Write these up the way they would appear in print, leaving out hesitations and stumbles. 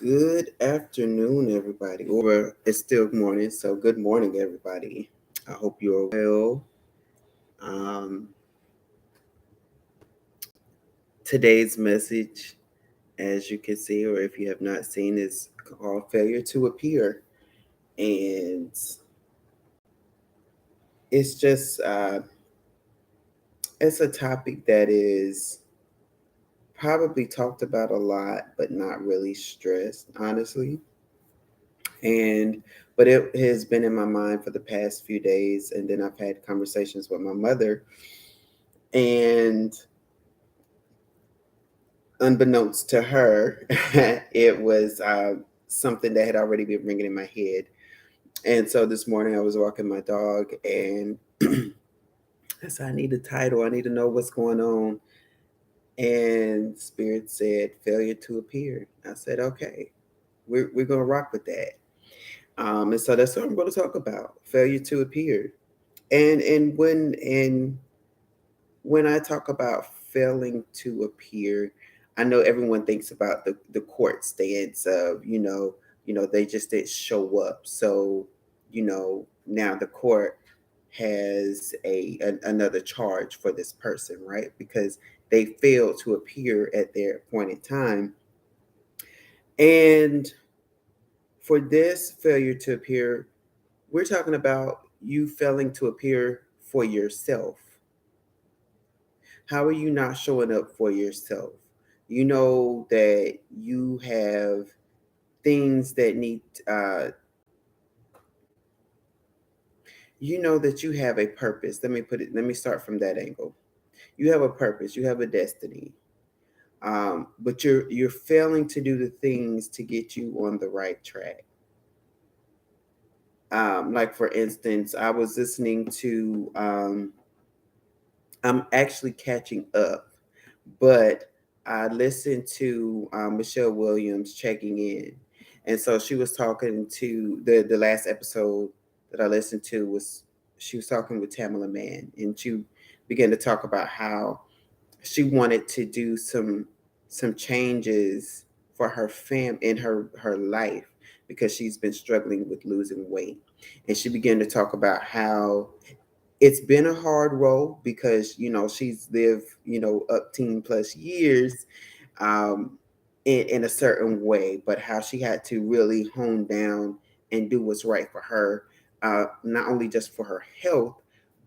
Good afternoon, everybody. Or it's still morning, so good morning, everybody. I hope you're well. Um, Today's message, as you can see, or if you have not seen, is called Failure to Appear. And it's just, it's a topic that is probably talked about a lot, but not really stressed, honestly. And but it has been in my mind for the past few days, and then I've had conversations with my mother, and unbeknownst to her, it was something that had already been ringing in my head. And so this morning I was walking my dog, and I said, I need a title. I need to know what's going on. And Spirit said, Failure to Appear. I said, okay, we're going to rock with that. And so that's what I'm going to talk about, failure to appear. And when I talk about failing to appear, I know everyone thinks about the court stance of, they just didn't show up. So, now the court has another charge for this person, right? Because they failed to appear at their appointed time. And for this failure to appear, we're talking about you failing to appear for yourself. How are you not showing up for yourself? You know that you have things that need, you know that you have a purpose. Let me start from that angle. You have a purpose, you have a destiny. But you're failing to do the things to get you on the right track. Like for instance, I was listening to, I'm actually catching up, but I listened to Michelle Williams checking in, and so she was talking to the last episode that I listened to was she was talking with Tamala Mann, and she began to talk about how she wanted to do some changes for her in her life because she's been struggling with losing weight, and she began to talk about how it's been a hard road because she's lived up teen plus years, um, in a certain way, but how she had to really hone down and do what's right for her, not only just for her health,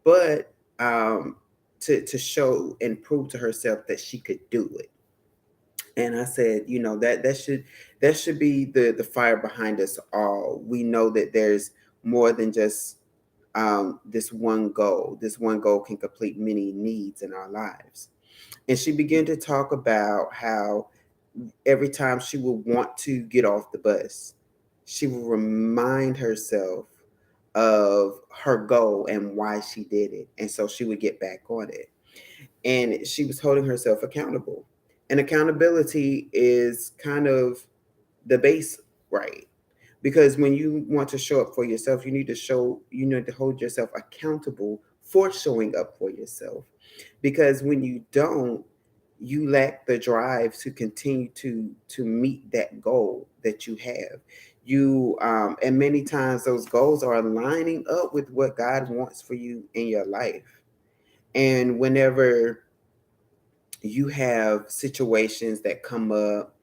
but to show and prove to herself that she could do it. And I said, that should be the fire behind us all. We know that there's more than just this one goal. This one goal can complete many needs in our lives. And she began to talk about how every time she would want to get off the bus, she would remind herself of her goal and why she did it. And so she would get back on it. And she was holding herself accountable. And accountability is kind of the base, right? Because when you want to show up for yourself, you need to hold yourself accountable for showing up for yourself. Because when you don't, you lack the drive to continue to meet that goal that you have. And many times those goals are lining up with what God wants for you in your life. And whenever you have situations that come up,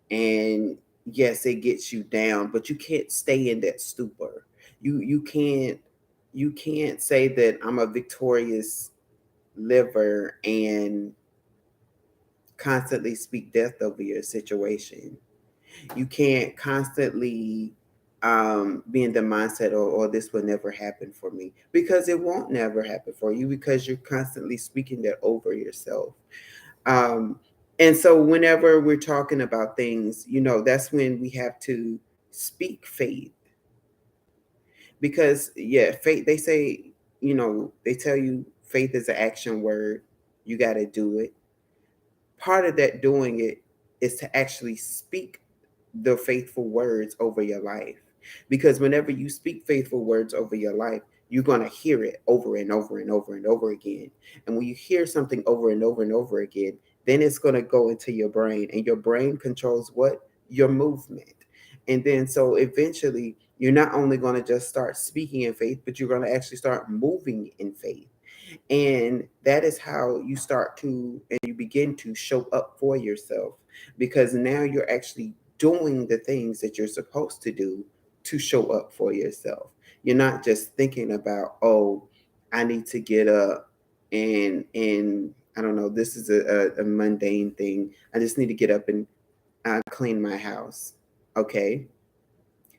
and yes, it gets you down, but you can't stay in that stupor. You can't say that I'm a victorious liver and constantly speak death over your situation. You can't constantly be in the mindset, or this will never happen for me, because it won't never happen for you, because you're constantly speaking that over yourself. Um, and so whenever we're talking about things, that's when we have to speak faith. Because yeah, faith, they say, they tell you faith is an action word. You got to do it. Part of that doing it is to actually speak the faithful words over your life. Because whenever you speak faithful words over your life, you're going to hear it over and over and over and over again. And when you hear something over and over and over again, then it's going to go into your brain, and your brain controls what? Your movement. And then so eventually you're not only going to just start speaking in faith, but you're going to actually start moving in faith. And that is how you start to and you begin to show up for yourself, because now you're actually doing the things that you're supposed to do to show up for yourself. You're not just thinking about, oh, I need to get up and I don't know, this is a mundane thing. I just need to get up and clean my house. Okay,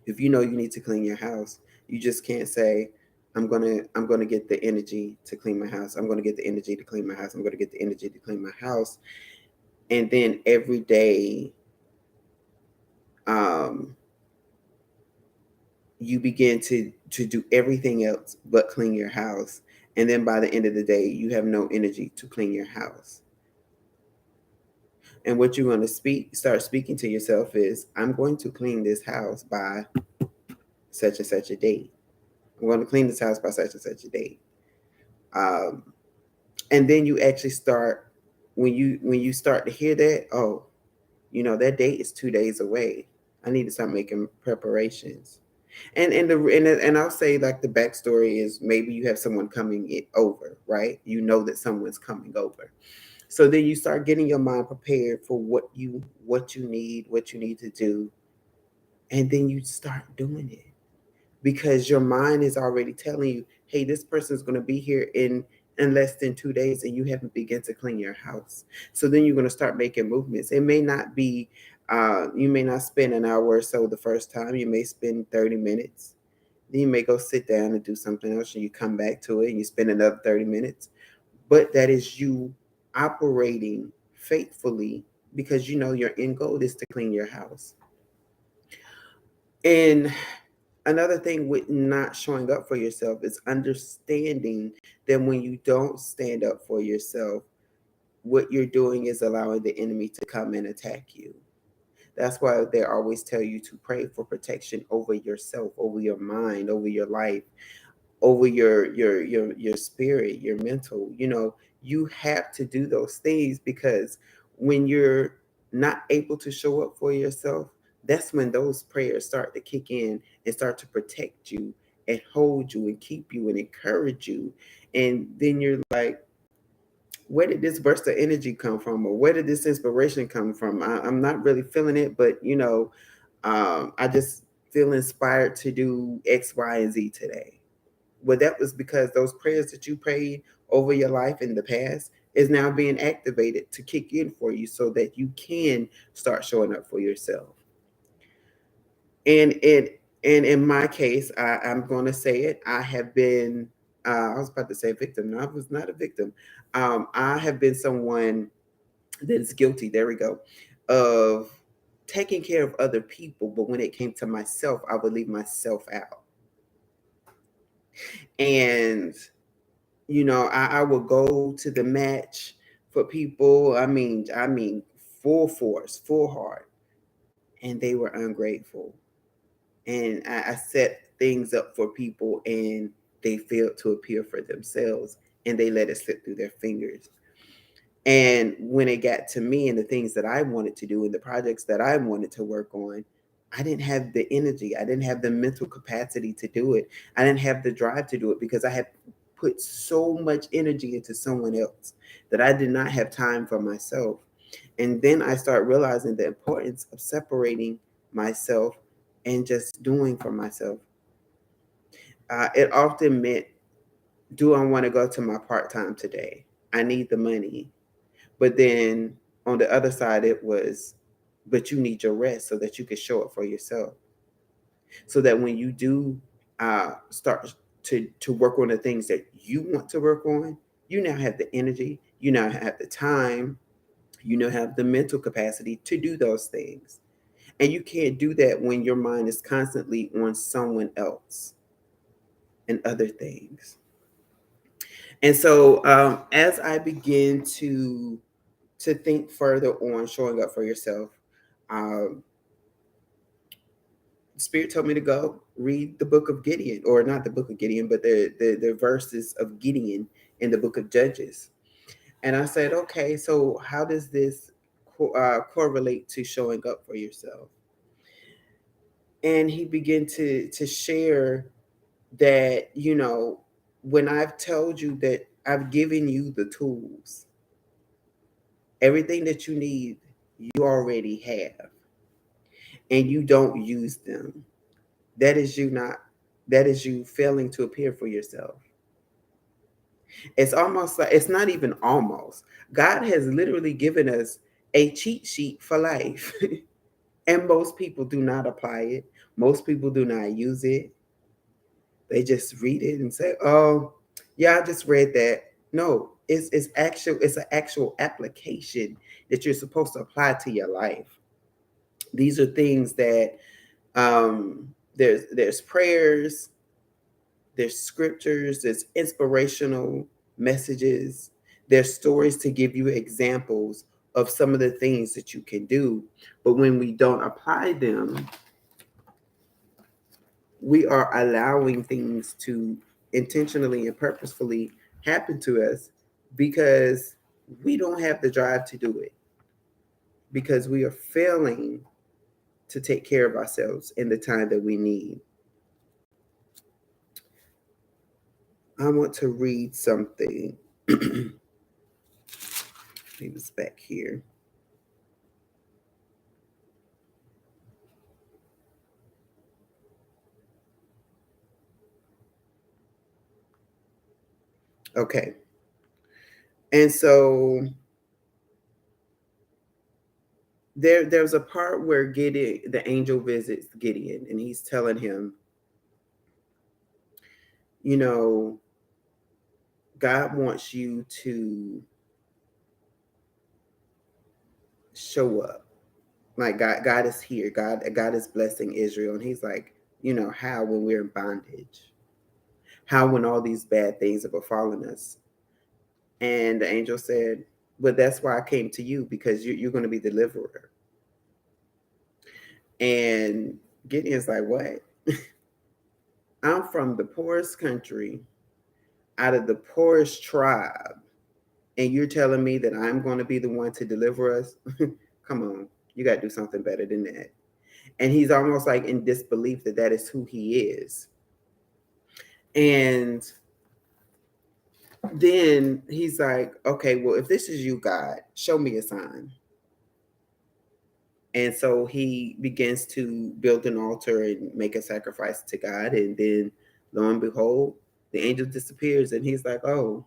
if you know you need to clean your house, you just can't say, I'm gonna get the energy to clean my house. I'm gonna get the energy to clean my house. I'm gonna get the energy to clean my house. And then every day, um, you begin to do everything else but clean your house. And then by the end of the day, you have no energy to clean your house. And what you're going to start speaking to yourself is, I'm going to clean this house by such and such a date. I'm going to clean this house by such and such a date. Um, and then you actually start, when you start to hear that, oh, that date is 2 days away. I need to start making preparations. And I'll say, like, the backstory is, maybe you have someone coming over, right? You know that someone's coming over. So then you start getting your mind prepared for what you need to do, and then you start doing it, because your mind is already telling you, hey, this person's going to be here in less than 2 days, and you haven't begun to clean your house. So then you're going to start making movements. It may not be, you may not spend an hour or so the first time. You may spend 30 minutes. Then you may go sit down and do something else, and you come back to it and you spend another 30 minutes. But that is you operating faithfully, because your end goal is to clean your house. And another thing with not showing up for yourself is understanding that when you don't stand up for yourself, what you're doing is allowing the enemy to come and attack you. That's why they always tell you to pray for protection over yourself, over your mind, over your life, over your spirit, your mental. You have to do those things, because when you're not able to show up for yourself, that's when those prayers start to kick in and start to protect you and hold you and keep you and encourage you. And then you're like, where did this burst of energy come from, or where did this inspiration come from? I'm not really feeling it, but I just feel inspired to do X, Y, and Z today. Well, that was because those prayers that you prayed over your life in the past is now being activated to kick in for you, so that you can start showing up for yourself. And in my case, I'm going to say it. I have been. I was about to say victim. No, I was not a victim. I have been someone that is guilty. There we go. Of taking care of other people, but when it came to myself, I would leave myself out. And I will go to the match for people. I mean, full force, full heart, and they were ungrateful. And I set things up for people, and they failed to appear for themselves, and they let it slip through their fingers. And when it got to me and the things that I wanted to do and the projects that I wanted to work on, I didn't have the energy. I didn't have the mental capacity to do it. I didn't have the drive to do it, because I had put so much energy into someone else that I did not have time for myself. And then I started realizing the importance of separating myself and just doing for myself. It often meant, do I want to go to my part time today? I need the money. But then on the other side, it was, but you need your rest so that you can show up for yourself. So that when you do start to work on the things that you want to work on, you now have the energy, you now have the time, you now have the mental capacity to do those things. And you can't do that when your mind is constantly on someone else and other things. And so, as I begin to think further on showing up for yourself, um, Spirit told me to go read the book of Gideon, or not the book of Gideon, but the verses of Gideon in the book of Judges. And I said, okay, so how does this correlate to showing up for yourself? And he began to share that, when I've told you that I've given you the tools, everything that you need, you already have, and you don't use them. That is you not, that is you failing to appear for yourself. It's almost like, it's not even almost. God has literally given us a cheat sheet for life. And most people do not apply it. Most people do not use it. They just read it and say, "Oh, yeah, I just read that." No, it's an actual application that you're supposed to apply to your life. These are things that, there's prayers, there's scriptures, there's inspirational messages, there's stories to give you examples of some of the things that you can do. But when we don't apply them, we are allowing things to intentionally and purposefully happen to us because we don't have the drive to do it, because we are failing to take care of ourselves in the time that we need. I want to read something. It was back here. Okay. And so there's a part where Gideon, the angel visits Gideon, and he's telling him, you know, God wants you to show up. Like God is here. God is blessing Israel. And he's like, how, when we're in bondage? How, when all these bad things have befallen us? And the angel said, "But that's why I came to you, because you're going to be deliverer." And Gideon's like, "What? I'm from the poorest country, out of the poorest tribe, and you're telling me that I'm going to be the one to deliver us? Come on, you got to do something better than that." And he's almost like in disbelief that that is who he is. And then he's like, "Okay, well, if this is you, God, show me a sign." And so he begins to build an altar and make a sacrifice to God. And then, lo and behold, the angel disappears. And he's like, "Oh,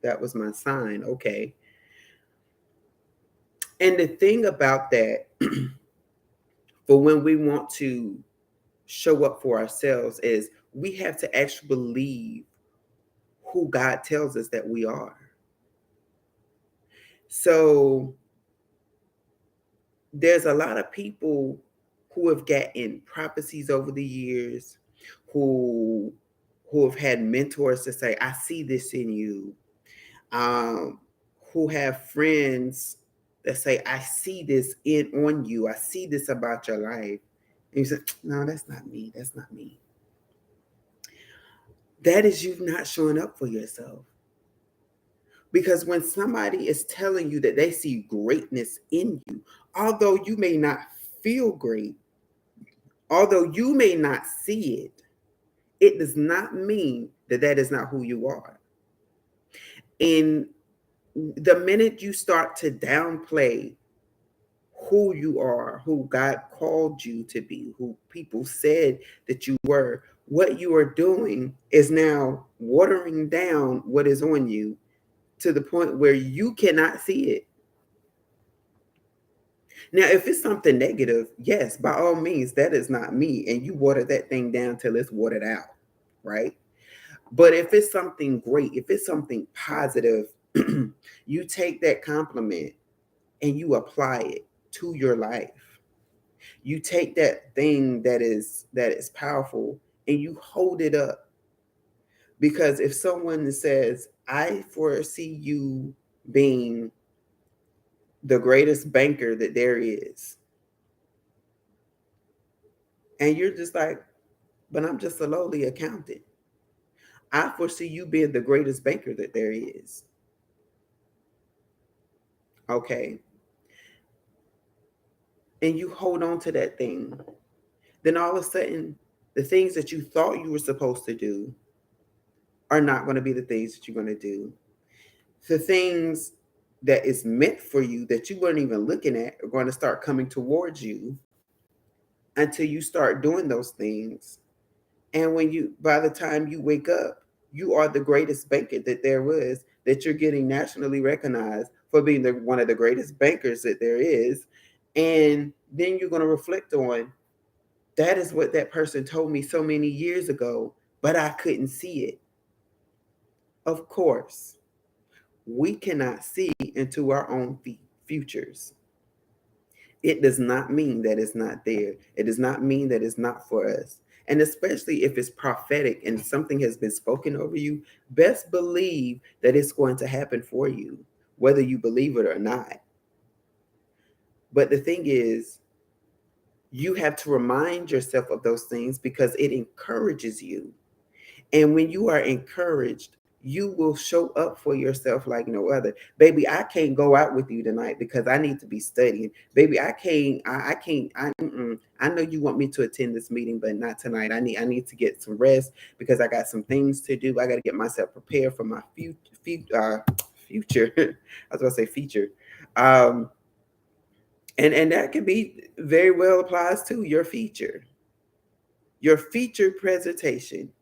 that was my sign. Okay." And the thing about that, for when we want to show up for ourselves, is we have to actually believe who God tells us that we are. So there's a lot of people who have gotten prophecies over the years, who have had mentors to say, "I see this in you," um, who have friends that say, "I see this in on you. I see this about your life." And you say, "No, that's not me. That's not me." That is you not showing up for yourself. Because when somebody is telling you that they see greatness in you, although you may not feel great, although you may not see it, it does not mean that that is not who you are. And the minute you start to downplay who you are, who God called you to be, who people said that you were, what you are doing is now watering down what is on you to the point where you cannot see it. Now, if it's something negative, yes, by all means, that is not me. And you water that thing down till it's watered out, right? But if it's something great, if it's something positive, you take that compliment and you apply it to your life. You take that thing that is powerful and you hold it up. Because if someone says, "I foresee you being the greatest banker that there is," and you're just like, "But I'm just a lowly accountant." I foresee you being the greatest banker that there is. Okay. And you hold on to that thing. then all of a sudden, the things that you thought you were supposed to do are not going to be the things that you're going to do. The things that is meant for you that you weren't even looking at are going to start coming towards you until you start doing those things. And by the time you wake up, you are the greatest banker that there was, that you're getting nationally recognized for being one of the greatest bankers that there is. And then you're going to reflect on, that is what that person told me so many years ago, but I couldn't see it. Of course, we cannot see into our own futures. It does not mean that it's not there. It does not mean that it's not for us. And especially if it's prophetic and something has been spoken over you, best believe that it's going to happen for you, whether you believe it or not. But the thing is, you have to remind yourself of those things because it encourages you. And when you are encouraged, you will show up for yourself like no other. Baby, I can't go out with you tonight because I need to be studying. Baby, I can't, I can't, I know you want me to attend this meeting, but not tonight. I need to get some rest because I got some things to do. I got to get myself prepared for my future. I was going to say feature. Um, and that can be very well applies to your feature. Your feature presentation.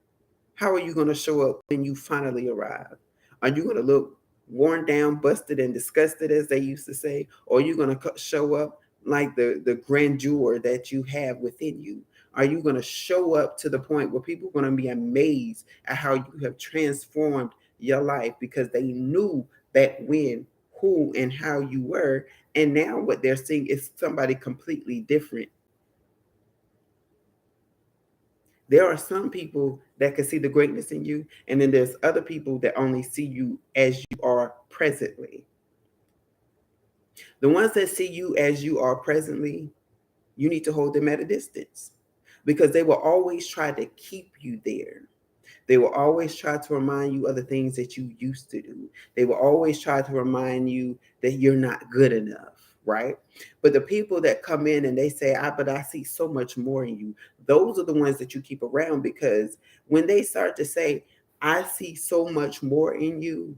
How are you going to show up when you finally arrive? Are you going to look worn down, busted, and disgusted, as they used to say? Or are you going to show up like the grandeur that you have within you? Are you going to show up to the point where people are going to be amazed at how you have transformed your life because they knew back when, who, and how you were, and now what they're seeing is somebody completely different? There are some people that can see the greatness in you, and then there's other people that only see you as you are presently. The ones that see you as you are presently, you need to hold them at a distance because they will always try to keep you there. They will always try to remind you of the things that you used to do. They will always try to remind you that you're not good enough, right? But the people that come in and they say, but I see so much more in you, those are the ones that you keep around because when they start to say, I see so much more in you,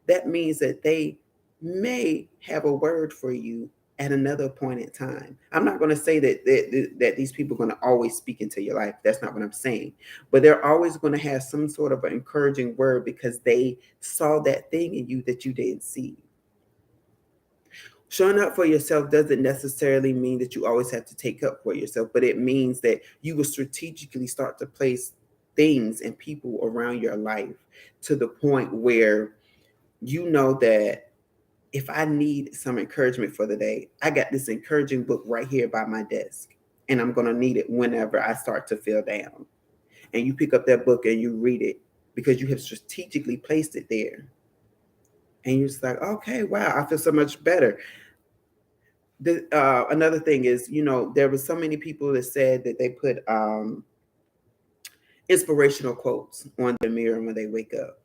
that means that they may have a word for you at another point in time. I'm not going to say that these people are going to always speak into your life. That's not what I'm saying. But they're always going to have some sort of an encouraging word because they saw that thing in you that you didn't see. Showing up for yourself doesn't necessarily mean that you always have to take up for yourself, but it means that you will strategically start to place things and people around your life to the point where you know that if I need some encouragement for the day, I got this encouraging book right here by my desk, and I'm going to need it whenever I start to feel down. And you pick up that book and you read it because you have strategically placed it there. And you're just like, okay, wow, I feel so much better. Another thing is, there were so many people that said that they put inspirational quotes on the mirror when they wake up,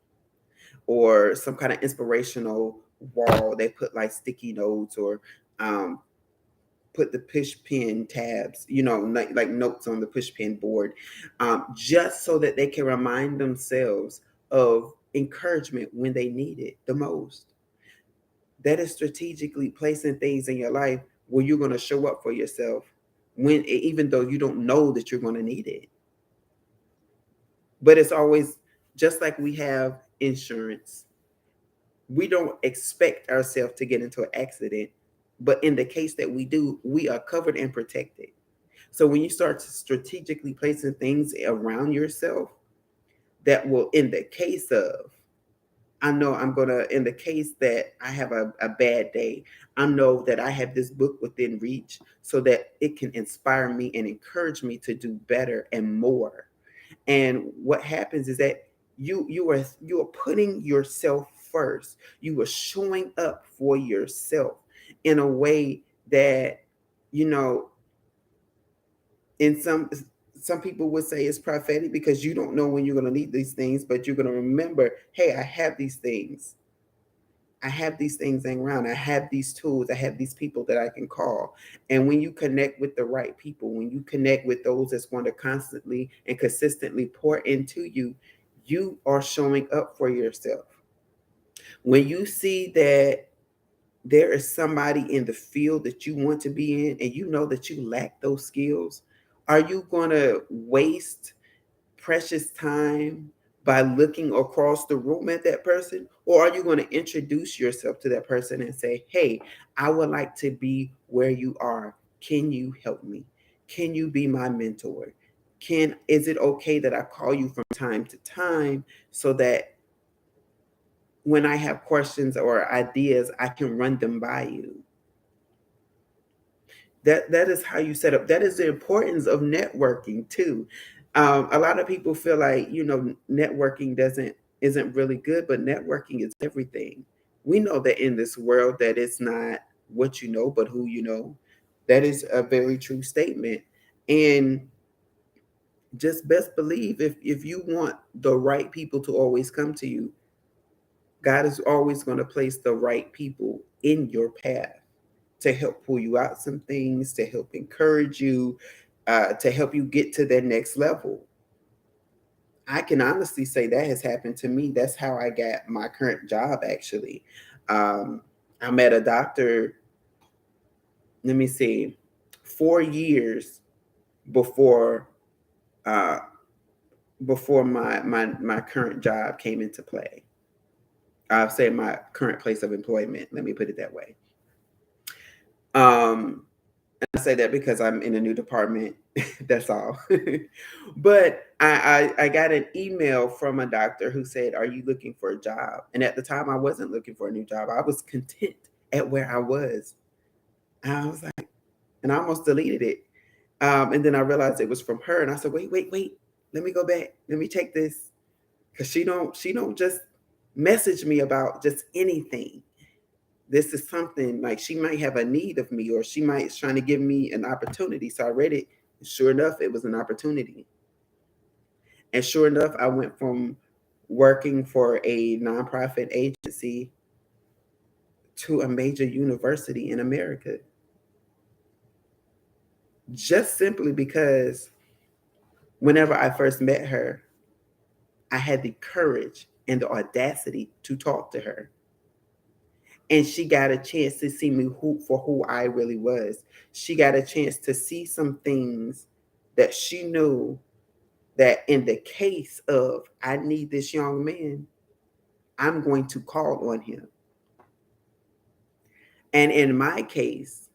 or some kind of inspirational wall. They put like sticky notes or put the push pin tabs, like notes on the push pin board, just so that they can remind themselves of encouragement when they need it the most. That is strategically placing things in your life where you're going to show up for yourself even though you don't know that you're going to need it. But it's always just like we have insurance. We don't expect ourselves to get into an accident, but in the case that we do, we are covered and protected. So when you start strategically placing things around yourself that will, in the case of, I know I'm going to, in the case that I have a bad day, I know that I have this book within reach so that it can inspire me and encourage me to do better and more. And what happens is that you are putting yourself first. You are showing up for yourself in a way that, in some people would say it's prophetic because you don't know when you're going to need these things, but you're going to remember, hey, I have these things. I have these things around. I have these tools. I have these people that I can call. And when you connect with the right people, when you connect with those that's going to constantly and consistently pour into you, you are showing up for yourself. When you see that there is somebody in the field that you want to be in and you know that you lack those skills, are you going to waste precious time by looking across the room at that person? Or are you going to introduce yourself to that person and say, hey, I would like to be where you are. Can you help me? Can you be my mentor? Is it okay that I call you from time to time so that when I have questions or ideas, I can run them by you? That is how you set up. That is the importance of networking too. A lot of people feel like, networking doesn't isn't really good, but networking is everything. We know that in this world that it's not what you know, but who you know. That is a very true statement. And just best believe, if you want the right people to always come to you, God is always going to place the right people in your path to help pull you out some things, to help encourage you, to help you get to that next level. I can honestly say that has happened to me. That's how I got my current job, actually. Um, I met a doctor, let me see, 4 years before uh, before my current job came into play. I'll say my current place of employment. Let me put it that way. Um, I say that because I'm in a new department. That's all. But I got an email from a doctor who said, "Are you looking for a job?" And at the time, I wasn't looking for a new job. I was content at where I was. And I was like, and I almost deleted it. And then I realized it was from her, and I said, "Wait, wait, wait. Let me go back. Let me check this." Because she don't just message me about just anything. This is something like she might have a need of me, or she might trying to give me an opportunity. So I read it. And sure enough, it was an opportunity. And sure enough, I went from working for a nonprofit agency to a major university in America, just simply because whenever I first met her, I had the courage and the audacity to talk to her. And she got a chance to see me for who I really was. She got a chance to see some things that she knew that in the case of I need this young man, I'm going to call on him. And in my case,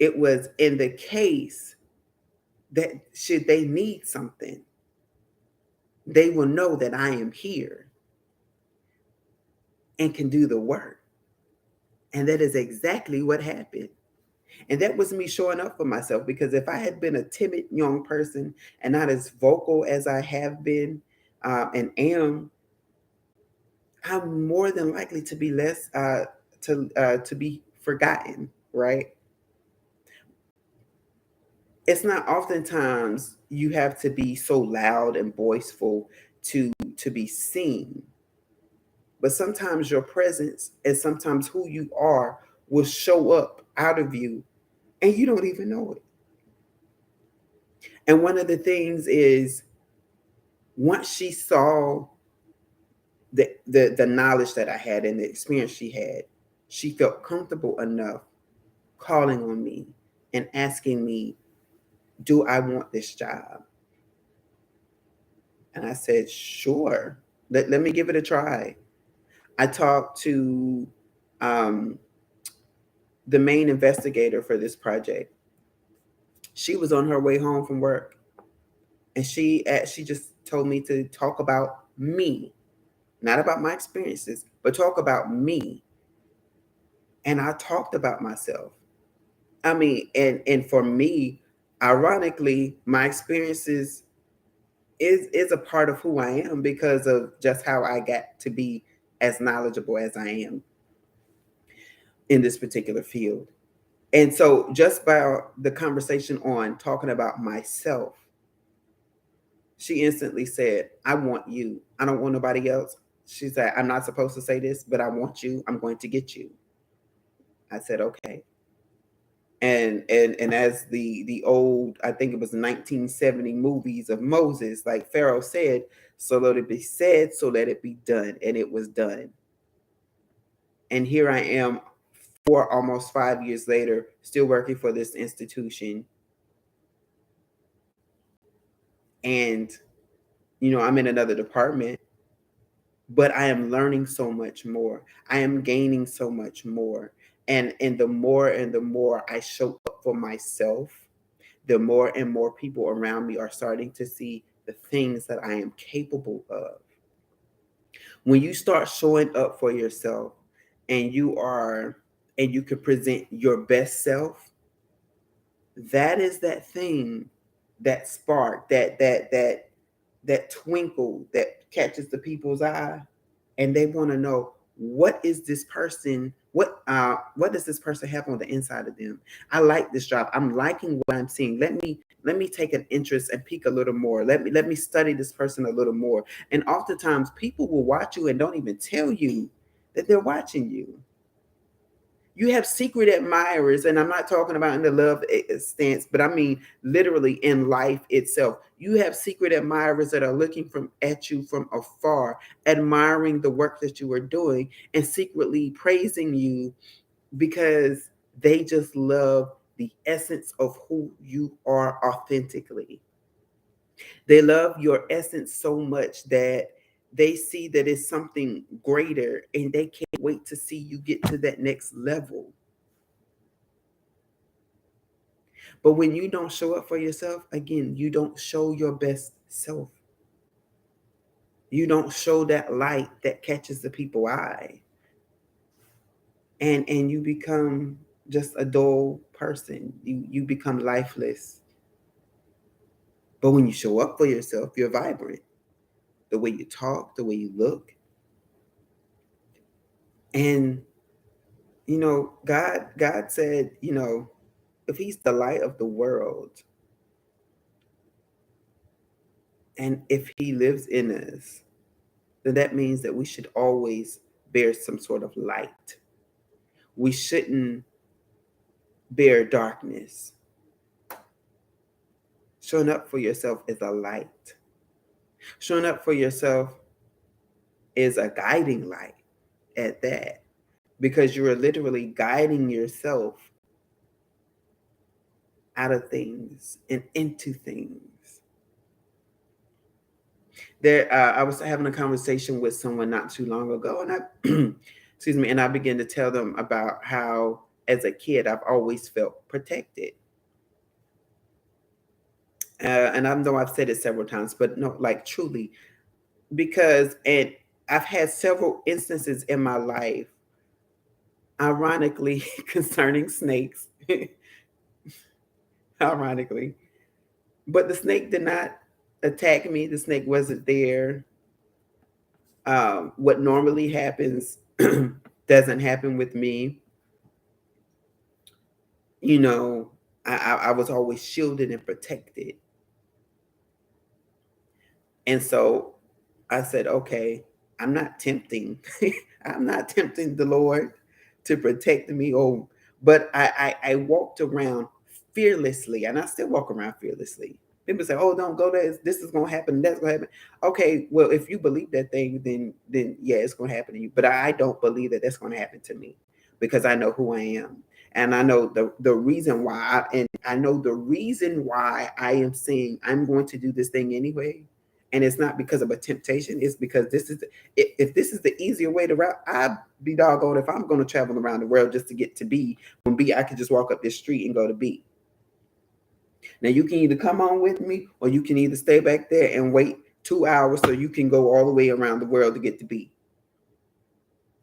it was in the case that should they need something, they will know that I am here and can do the work. And that is exactly what happened. And that was me showing up for myself, because if I had been a timid young person and not as vocal as I have been and am, I'm more than likely to be less to be forgotten, right? It's not oftentimes you have to be so loud and boisterous to be seen, but sometimes your presence and sometimes who you are will show up out of you and you don't even know it. And one of the things is, once she saw the knowledge that I had and the experience she had, she felt comfortable enough calling on me and asking me, do I want this job? And I said, sure, let me give it a try. I talked to um, the main investigator for this project. She was on her way home from work, and she just told me to talk about me, not about my experiences, but talk about me. And I talked about myself. I mean, and for me, ironically, my experiences is a part of who I am because of just how I got to be as knowledgeable as I am in this particular field. And so just by the conversation on talking about myself, she instantly said, I want you. I don't want nobody else. She said, I'm not supposed to say this, but I want you. I'm going to get you. I said, okay. And as the old, I think it was 1970 movies of Moses, like Pharaoh said, so let it be said, so let it be done. And it was done. And here I am, almost 5 years later, still working for this institution. And, I'm in another department, but I am learning so much more. I am gaining so much more. And the more and the more I show up for myself, the more and more people around me are starting to see the things that I am capable of. When you start showing up for yourself and you can present your best self, that is that thing, that spark, that twinkle that catches the people's eye, and they want to know, what is this person, what does this person have on the inside of them? I like this job. I'm liking what I'm seeing. Let me take an interest and peek a little more. Let me study this person a little more. And oftentimes people will watch you and don't even tell you that they're watching you. You have secret admirers, and I'm not talking about in the love stance, but I mean literally in life itself. You have secret admirers that are looking at you from afar, admiring the work that you are doing, and secretly praising you because they just love the essence of who you are authentically. They love your essence so much that they see that it's something greater, and they can't wait to see you get to that next level. But when you don't show up for yourself, again, you don't show your best self. You don't show that light that catches the people's eye. And you become just a dull person. You become lifeless. But when you show up for yourself, you're vibrant. The way you talk, the way you look. And God said, if he's the light of the world, and if he lives in us, then that means that we should always bear some sort of light. We shouldn't bear darkness. Showing up for yourself is a light. Showing up for yourself is a guiding light at that, because you are literally guiding yourself out of things and into things. I was having a conversation with someone not too long ago, and I, excuse me, and I began to tell them about how, as a kid, I've always felt protected. And I know I've said it several times, but no, like truly, because I've had several instances in my life, ironically, concerning snakes, ironically, but the snake did not attack me. The snake wasn't there. What normally happens doesn't happen with me. You know, I was always shielded and protected. And so I said, okay, I'm not tempting. I'm not tempting the Lord to protect me. But I walked around fearlessly, and I still walk around fearlessly. People say, "Oh, don't go there. This is going to happen. That's going to happen." Okay, well, if you believe that thing, then yeah, it's going to happen to you. But I don't believe that that's going to happen to me, because I know who I am, and I know the reason why. And I know the reason why I am saying I'm going to do this thing anyway. And it's not because of a temptation. It's because if this is the easier way to route, I'd be doggone if I'm going to travel around the world just to get to B. From B, I could just walk up this street and go to B. Now you can either come on with me, or you can either stay back there and wait 2 hours so you can go all the way around the world to get to B.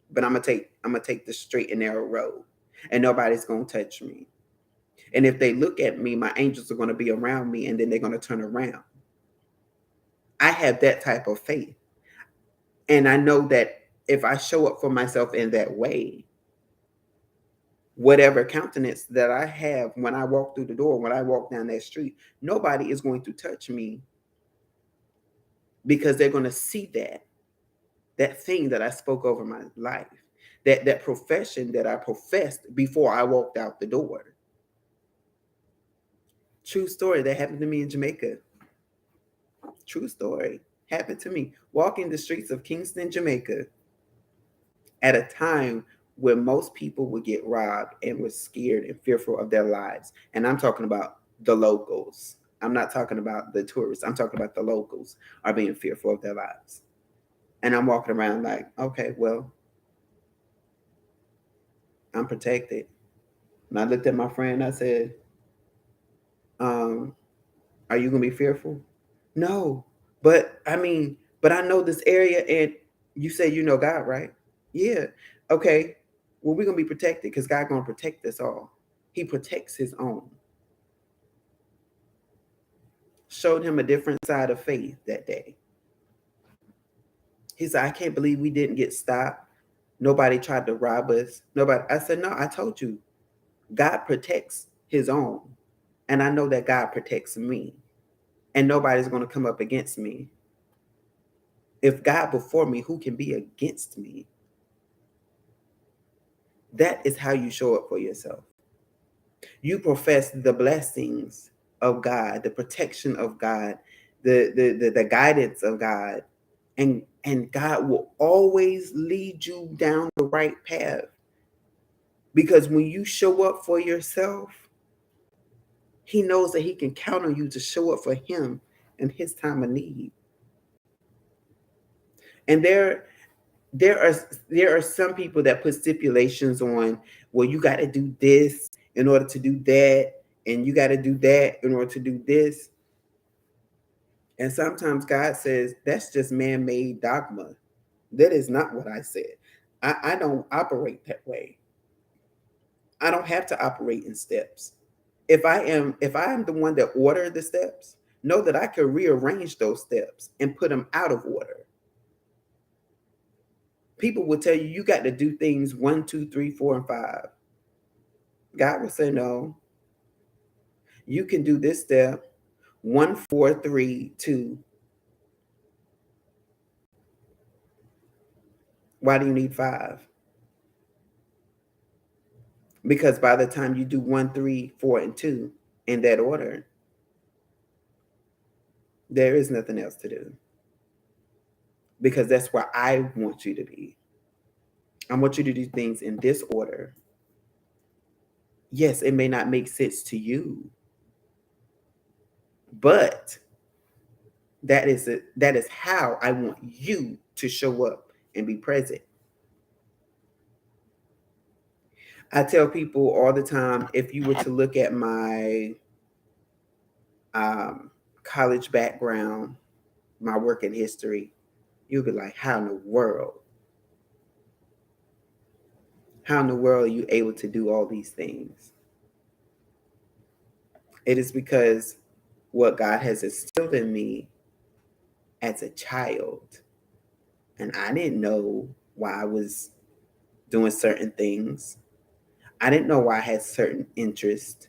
But I'm gonna take the straight and narrow road, and nobody's gonna touch me. And if they look at me, my angels are gonna be around me, and then they're gonna turn around. I have that type of faith. And I know that if I show up for myself in that way, whatever countenance that I have when I walk through the door, when I walk down that street, nobody is going to touch me, because they're going to see that. that thing that I spoke over my life, that profession that I professed before I walked out the door. True story that happened to me in Jamaica. True story happened to me walking the streets of Kingston, Jamaica, at a time where most people would get robbed and were scared and fearful of their lives. And I'm talking about the locals. I'm not talking about the tourists. I'm talking about the locals are being fearful of their lives. And I'm walking around like, okay, well, I'm protected. And I looked at my friend. I said, um, "Are you gonna be fearful?" No, but I mean, but I know this area, and you say you know God, right? Yeah. Okay. Well, we're gonna be protected because God gonna protect us all. He protects His own. Showed him a different side of faith that day. He said, "I can't believe we didn't get stopped. Nobody tried to rob us. Nobody." I said, "No, I told you, God protects His own, and I know that God protects me, and nobody's gonna come up against me. If God before me, who can be against me?" That is how you show up for yourself. You profess the blessings of God, the protection of God, the guidance of God, and God will always lead you down the right path. Because when you show up for yourself, He knows that He can count on you to show up for Him in His time of need. And there are some people that put stipulations on, well, you got to do this in order to do that, and you got to do that in order to do this. And sometimes God says that's just man-made dogma. That is not what I said. I don't operate that way. I don't have to operate in steps. If I am the one that ordered the steps, know that I can rearrange those steps and put them out of order. People will tell you got to do things 1, 2, 3, 4, and 5. God will say, no, you can do this step 1, 4, 3, 2. Why do you need 5? Because by the time you do 1, 3, 4, and 2 in that order, there is nothing else to do. Because that's where I want you to be. I want you to do things in this order. Yes, it may not make sense to you, but that is how I want you to show up and be present. I tell people all the time, if you were to look at my college background, my working history, you'll be like, how in the world? How in the world are you able to do all these things? It is because what God has instilled in me as a child. And I didn't know why I was doing certain things. I didn't know why I had certain interests.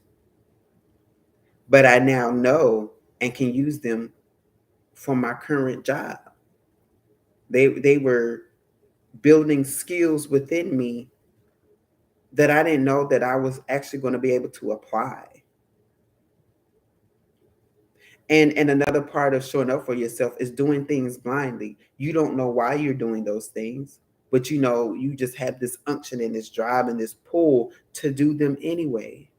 But I now know and can use them for my current job. They were building skills within me that I didn't know that I was actually going to be able to apply. And another part of showing up for yourself is doing things blindly. You don't know why you're doing those things, but you know you just have this unction and this drive and this pull to do them anyway.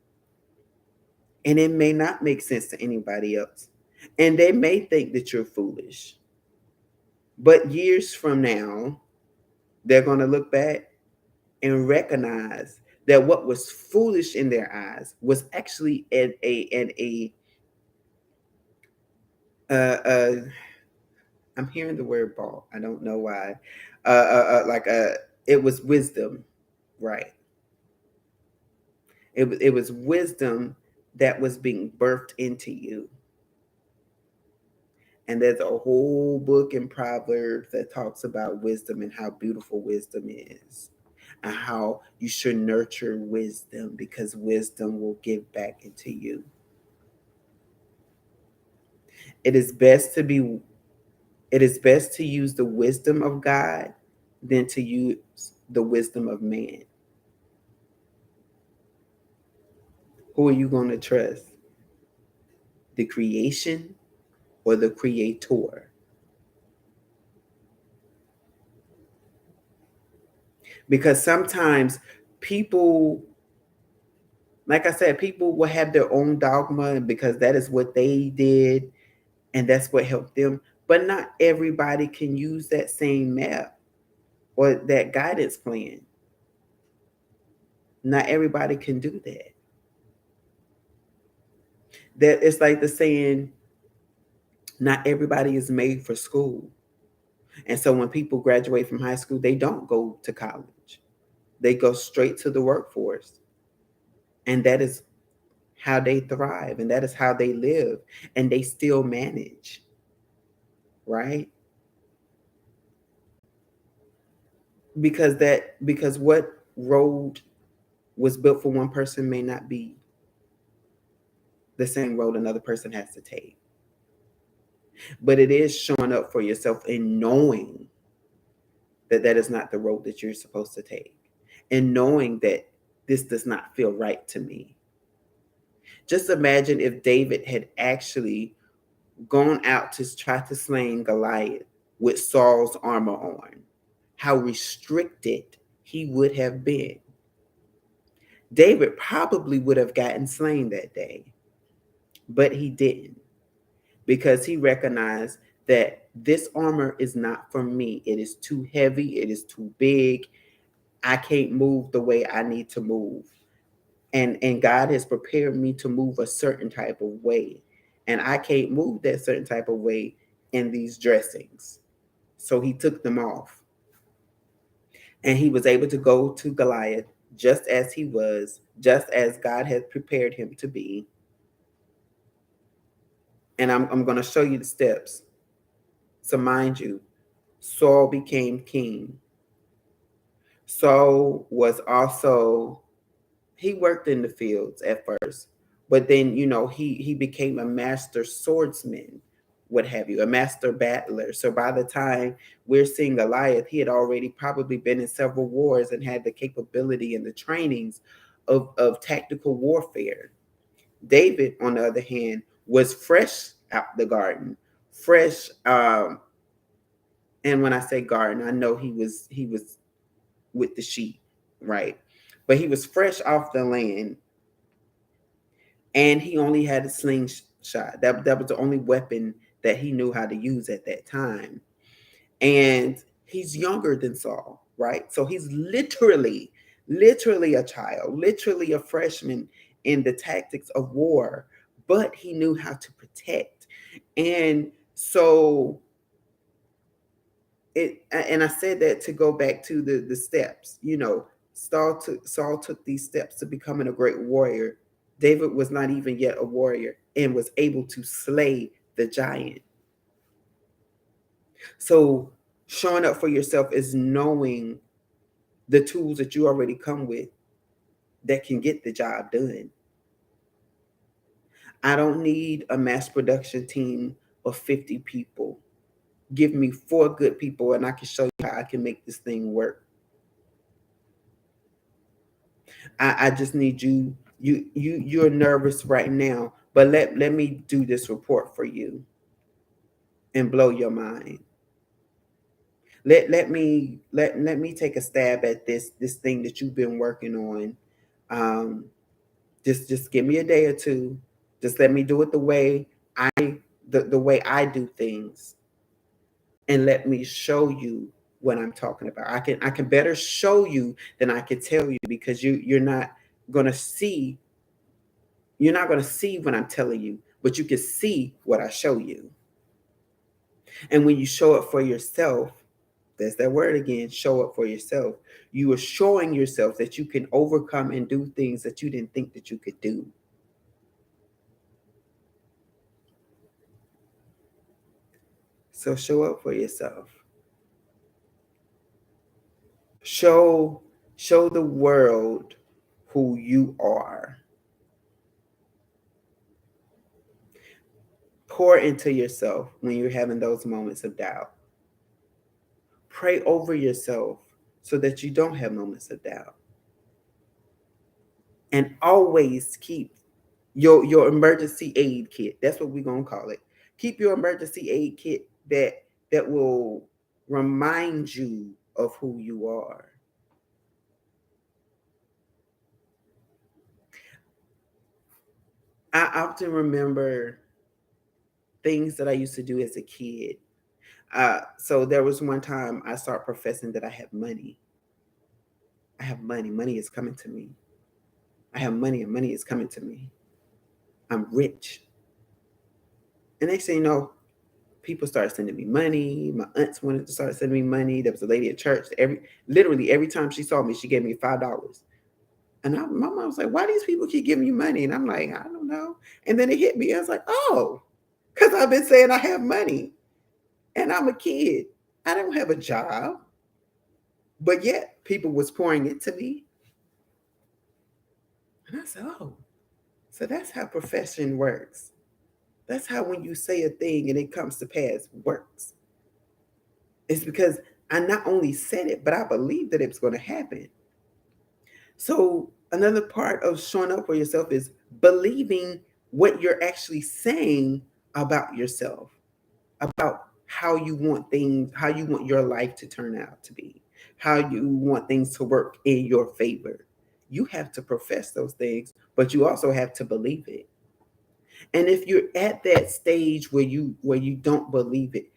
And it may not make sense to anybody else. And they may think that you're foolish. But years from now, they're going to look back and recognize that what was foolish in their eyes was actually uh, I'm hearing the word ball. I don't know why. Like it was wisdom, right? It was wisdom that was being birthed into you. And there's a whole book in Proverbs that talks about wisdom and how beautiful wisdom is, and how you should nurture wisdom because wisdom will give back into you. It is best to use the wisdom of God than to use the wisdom of man? Who are you going to trust? The creation or the creator? Because sometimes people, like I said, people will have their own dogma because that is what they did and that's what helped them. But not everybody can use that same map or that guidance plan. Not everybody can do that. That it's like the saying, not everybody is made for school. And so when people graduate from high school, they don't go to college. They go straight to the workforce. And that is how they thrive and that is how they live and they still manage, right? Because what road was built for one person may not be the same road another person has to take. But it is showing up for yourself and knowing that that is not the road that you're supposed to take, and knowing that this does not feel right to me. Just imagine if David had actually gone out to try to slay Goliath with Saul's armor on, how restricted he would have been. David probably would have gotten slain that day, but he didn't because he recognized that this armor is not for me. It is too heavy, it is too big. I can't move the way I need to move. And God has prepared me to move a certain type of way. And I can't move that certain type of way in these dressings. So he took them off. And he was able to go to Goliath just as he was, just as God had prepared him to be. And I'm going to show you the steps. So, mind you, Saul became king. Saul was also, he worked in the fields at first, but then, he became a master swordsman, what have you, a master battler. So by the time we're seeing Goliath, he had already probably been in several wars and had the capability and the trainings of tactical warfare. David, on the other hand, was fresh out the garden, fresh. And when I say garden, I know he was with the sheep, right? But he was fresh off the land, and he only had a slingshot. That was the only weapon that he knew how to use at that time. And he's younger than Saul, right? So he's literally a child, literally a freshman in the tactics of war, but he knew how to protect. And so and I said that to go back to the steps. Saul took these steps to becoming a great warrior. David was not even yet a warrior and was able to slay the giant. So showing up for yourself is knowing the tools that you already come with that can get the job done. I don't need a mass production team of 50 people. Give me 4 good people and I can show you how I can make this thing work. I just need you. You're nervous right now, but let me do this report for you and blow your mind. Let me take a stab at this thing that you've been working on. Um, just give me a day or two. Just let me do it the way I do things, and let me show you what I'm talking about. I can better show you than I can tell you because you're not gonna see. You're not going to see what I'm telling you, but you can see what I show you. And when you show up for yourself, there's that word again, show up for yourself. You are showing yourself that you can overcome and do things that you didn't think that you could do. So show up for yourself. Show show the world who you are. Pour into yourself when you're having those moments of doubt. Pray over yourself so that you don't have moments of doubt. And always keep your emergency aid kit. That's what we're gonna call it. Keep your emergency aid kit that will remind you of who you are. I often remember things that I used to do as a kid. So there was one time I started professing that I have money. I have money. Money is coming to me. I have money and money is coming to me. I'm rich. And next thing you know, people started sending me money. My aunts wanted to start sending me money. There was a lady at church. Literally every time she saw me, she gave me $5. And my mom was like, "Why these people keep giving you money?" And I'm like, "I don't know." And then it hit me. I was like, "Oh, because I've been saying I have money, and I'm a kid. I don't have a job, but yet people was pouring into me." And I said, "Oh, so that's how profession works. That's how when you say a thing and it comes to pass works. It's because I not only said it, but I believed that it was going to happen." So another part of showing up for yourself is believing what you're actually saying about yourself, about how you want things, how you want your life to turn out to be, how you want things to work in your favor. You have to profess those things, but you also have to believe it. And if you're at that stage where you don't believe it,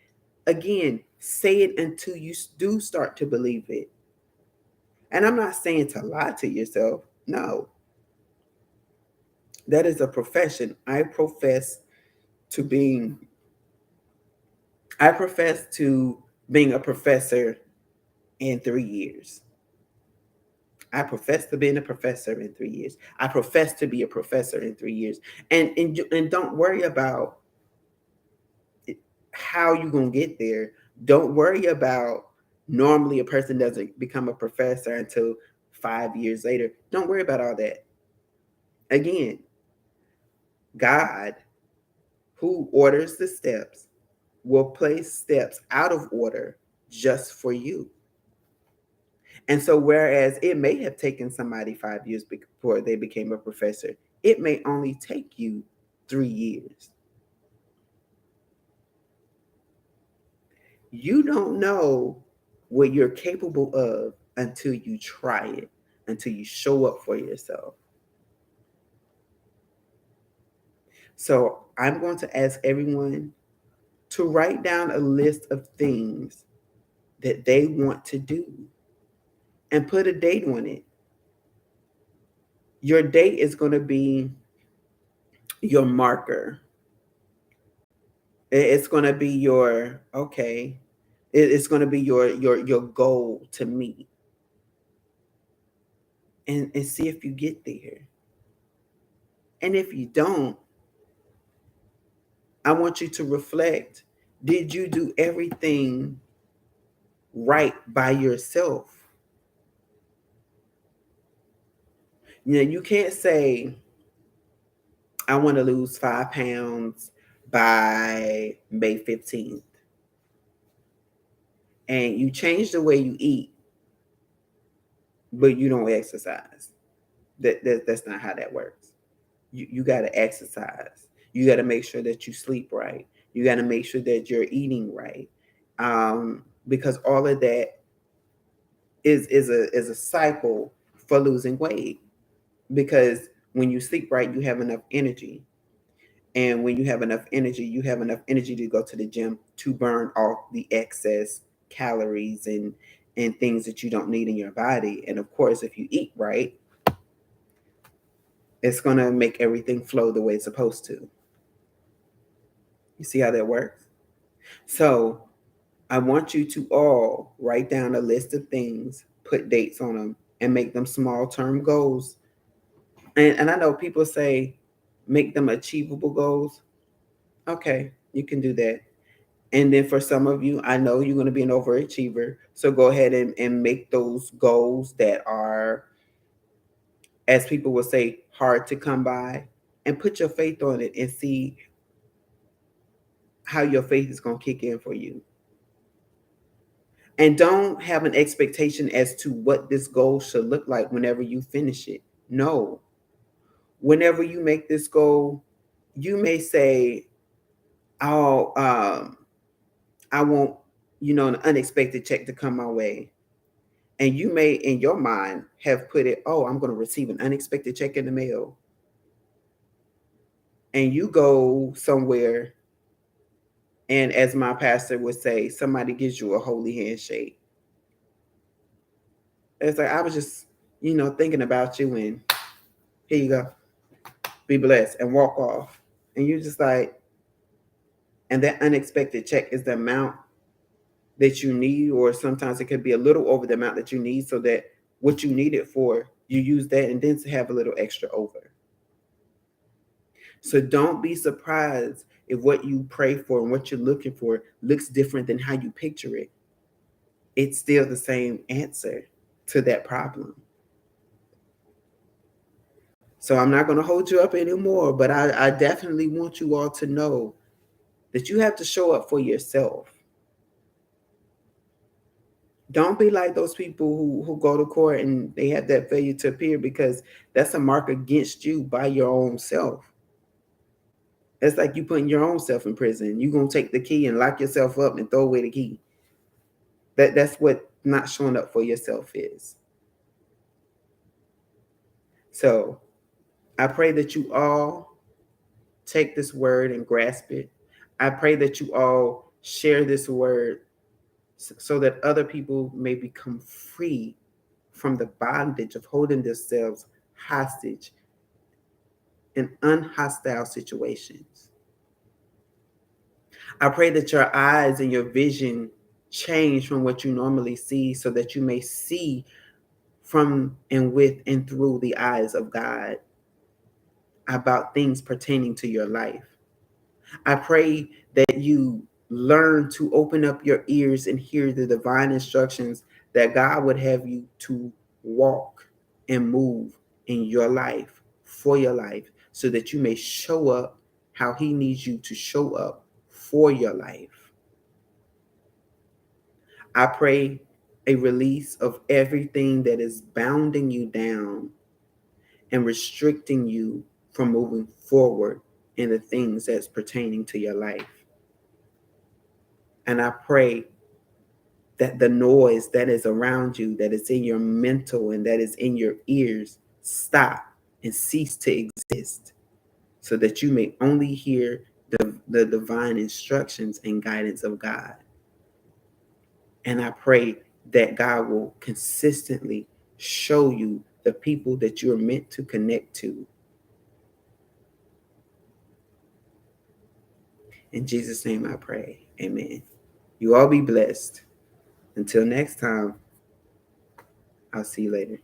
again, say it until you do start to believe it. And I'm not saying to lie to yourself. No, that is a profession. To being I profess to being a professor in 3 years. I profess to being a professor in 3 years. I profess to be a professor in 3 years. And don't worry about how you're gonna get there. Don't worry about normally a person doesn't become a professor until 5 years later. Don't worry about all that. Again, God, who orders the steps, will place steps out of order just for you. And so, whereas it may have taken somebody 5 years before they became a professor, it may only take you 3 years. You don't know what you're capable of until you try it, until you show up for yourself. So, I'm going to ask everyone to write down a list of things that they want to do and put a date on it. Your date is going to be your marker. It's going to be your okay. It's going to be your goal to meet, and see if you get there. And if you don't, I want you to reflect. Did you do everything right by yourself? You can't say, "I want to lose 5 pounds by May 15th." And you change the way you eat, but you don't exercise. That's not how that works. You got to exercise. You got to make sure that you sleep right. You got to make sure that you're eating right, because all of that is a cycle for losing weight. Because when you sleep right, you have enough energy, and when you have enough energy, you have enough energy to go to the gym to burn off the excess calories and things that you don't need in your body. And of course, if you eat right, it's going to make everything flow the way it's supposed to. You see how that works? So I want you to all write down a list of things, put dates on them, and make them small term goals. And I know people say make them achievable goals. Okay, you can do that. And then for some of you, I know you're going to be an overachiever. So go ahead and make those goals that are, as people will say, hard to come by, and put your faith on it and see how your faith is going to kick in for you. And don't have an expectation as to what this goal should look like whenever you finish it. No. Whenever you make this goal, you may say, "Oh, I want, an unexpected check to come my way." And you may, in your mind, have put it, "Oh, I'm going to receive an unexpected check in the mail." And you go somewhere, and as my pastor would say, somebody gives you a holy handshake. It's like, I was just, thinking about you, and here you go. Be blessed, and walk off. And you're just like, and that unexpected check is the amount that you need, or sometimes it could be a little over the amount that you need, so that what you need it for, you use that and then to have a little extra over. So don't be surprised if what you pray for and what you're looking for looks different than how you picture it. It's still the same answer to that problem. So I'm not going to hold you up anymore, but I definitely want you all to know that you have to show up for yourself. Don't be like those people who go to court and they have that failure to appear, because that's a mark against you by your own self. It's like you putting your own self in prison. You're going to take the key and lock yourself up and throw away the key. That's what not showing up for yourself is. So I pray that you all take this word and grasp it. I pray that you all share this word so that other people may become free from the bondage of holding themselves hostage in unhostile situations. I pray that your eyes and your vision change from what you normally see, so that you may see from and with and through the eyes of God about things pertaining to your life. I pray that you learn to open up your ears and hear the divine instructions that God would have you to walk and move in your life, for your life, so that you may show up how He needs you to show up for your life. I pray a release of everything that is bounding you down and restricting you from moving forward in the things that's pertaining to your life. And I pray that the noise that is around you, that is in your mental and that is in your ears, stop and cease to exist, so that you may only hear the divine instructions and guidance of God. And I pray that God will consistently show you the people that you're meant to connect to. In Jesus' name I pray. Amen. You all be blessed. Until next time, I'll see you later.